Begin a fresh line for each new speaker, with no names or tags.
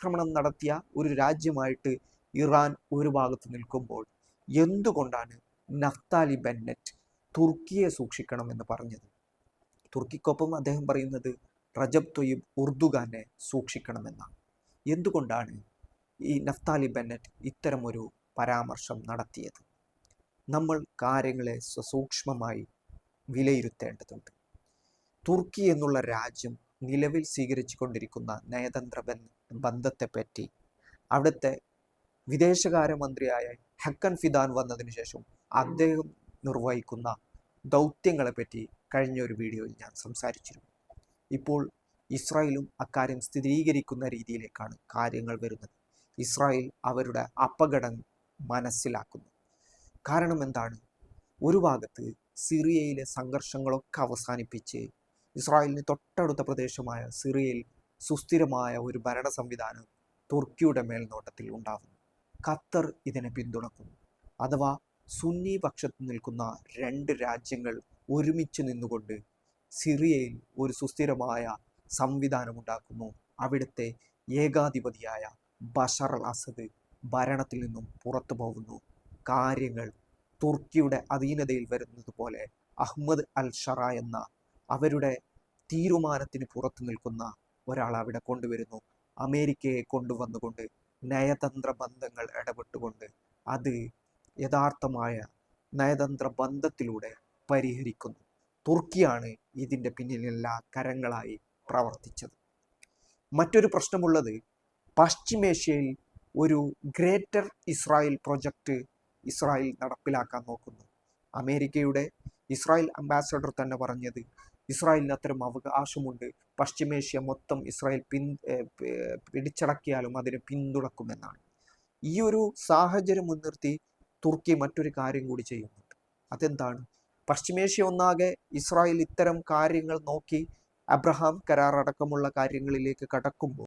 ആക്രമണം നടത്തിയ ഒരു രാജ്യമായിട്ട് ഇറാൻ ഒരു ഭാഗത്ത് നിൽക്കുമ്പോൾ എന്തുകൊണ്ടാണ് നഫ്താലി ബെന്നറ്റ് തുർക്കിയെ സൂക്ഷിക്കണമെന്ന് പറഞ്ഞത്? തുർക്കിക്കൊപ്പം അദ്ദേഹം പറയുന്നത് റജബ് തൊയ്യിബ് ഉർദുഗാനെ സൂക്ഷിക്കണമെന്നാണ്. എന്തുകൊണ്ടാണ് ഈ നഫ്താലി ബെന്നറ്റ് ഇത്തരമൊരു പരാമർശം നടത്തിയത്? നമ്മൾ കാര്യങ്ങളെ സസൂക്ഷ്മമായി വിലയിരുത്തേണ്ടതുണ്ട്. തുർക്കി എന്നുള്ള രാജ്യം നിലവിൽ സ്വീകരിച്ചു കൊണ്ടിരിക്കുന്ന നയതന്ത്ര ബന്ധത്തെപ്പറ്റി അവിടുത്തെ വിദേശകാര്യമന്ത്രിയായ ഹക്കൻ ഫിദാൻ വന്നതിന് ശേഷം അദ്ദേഹം നിർവഹിക്കുന്ന ദൗത്യങ്ങളെപ്പറ്റി കഴിഞ്ഞ ഒരു വീഡിയോയിൽ ഞാൻ സംസാരിച്ചിരുന്നു. ഇപ്പോൾ ഇസ്രായേലും അക്കാര്യം സ്ഥിരീകരിക്കുന്ന രീതിയിലേക്കാണ് കാര്യങ്ങൾ വരുന്നത്. ഇസ്രായേൽ അവരുടെ അപകടം മനസ്സിലാക്കുന്നു. കാരണം എന്താണ്? ഒരു ഭാഗത്ത് സിറിയയിലെ സംഘർഷങ്ങളൊക്കെ അവസാനിപ്പിച്ച് ഇസ്രായേലിന് തൊട്ടടുത്ത പ്രദേശമായ സിറിയയിൽ സുസ്ഥിരമായ ഒരു ഭരണ സംവിധാനം തുർക്കിയുടെ മേൽനോട്ടത്തിൽ ഉണ്ടാകുന്നു. ഖത്തർ ഇതിനെ പിന്തുണക്കുന്നു. അഥവാ സുന്നി പക്ഷത്ത് നിൽക്കുന്ന രണ്ട് രാജ്യങ്ങൾ ഒരുമിച്ച് നിന്നുകൊണ്ട് സിറിയയിൽ ഒരു സുസ്ഥിരമായ സംവിധാനം ഉണ്ടാക്കുന്നു. അവിടുത്തെ ഏകാധിപതിയായ ബഷർ അൽ അസദ് ഭരണത്തിൽ നിന്നും പുറത്തു പോകുന്നു. കാര്യങ്ങൾ തുർക്കിയുടെ അധീനതയിൽ വരുന്നത് പോലെ അഹ്മദ് അൽ ഷറ എന്ന അവരുടെ തീരുമാനത്തിന് പുറത്തു നിൽക്കുന്ന ഒരാൾ അവിടെ കൊണ്ടുവരുന്നു. അമേരിക്കയെ കൊണ്ടുവന്നുകൊണ്ട് നയതന്ത്ര ബന്ധങ്ങൾ ഇടപെട്ടുകൊണ്ട് അത് യഥാർത്ഥമായ നയതന്ത്ര ബന്ധത്തിലൂടെ പരിഹരിക്കുന്നു. തുർക്കിയാണ് ഇതിൻ്റെ പിന്നിലെല്ലാ കരങ്ങളായി പ്രവർത്തിച്ചത്. മറ്റൊരു പ്രശ്നമുള്ളത് പശ്ചിമേഷ്യയിൽ ഒരു ഗ്രേറ്റർ ഇസ്രായേൽ പ്രൊജക്റ്റ് ഇസ്രായേൽ നടപ്പിലാക്കാൻ നോക്കുന്നു. അമേരിക്കയുടെ ഇസ്രായേൽ അംബാസഡർ തന്നെ പറഞ്ഞത് ഇസ്രായേലിന് അത്തരം അവകാശമുണ്ട്, പശ്ചിമേഷ്യ മൊത്തം ഇസ്രായേൽ പിടിച്ചടക്കിയാലും അതിനെ പിന്തുണക്കുമെന്നാണ്. ഈ ഒരു സാഹചര്യം മുൻനിർത്തി തുർക്കി മറ്റൊരു കാര്യം കൂടി ചെയ്യുന്നുണ്ട്. അതെന്താണ്? പശ്ചിമേഷ്യ ഒന്നാകെ ഇസ്രായേൽ ഇത്തരം കാര്യങ്ങൾ നോക്കി അബ്രഹാം കരാർ അടക്കമുള്ള കാര്യങ്ങളിലേക്ക് കടക്കുമ്പോൾ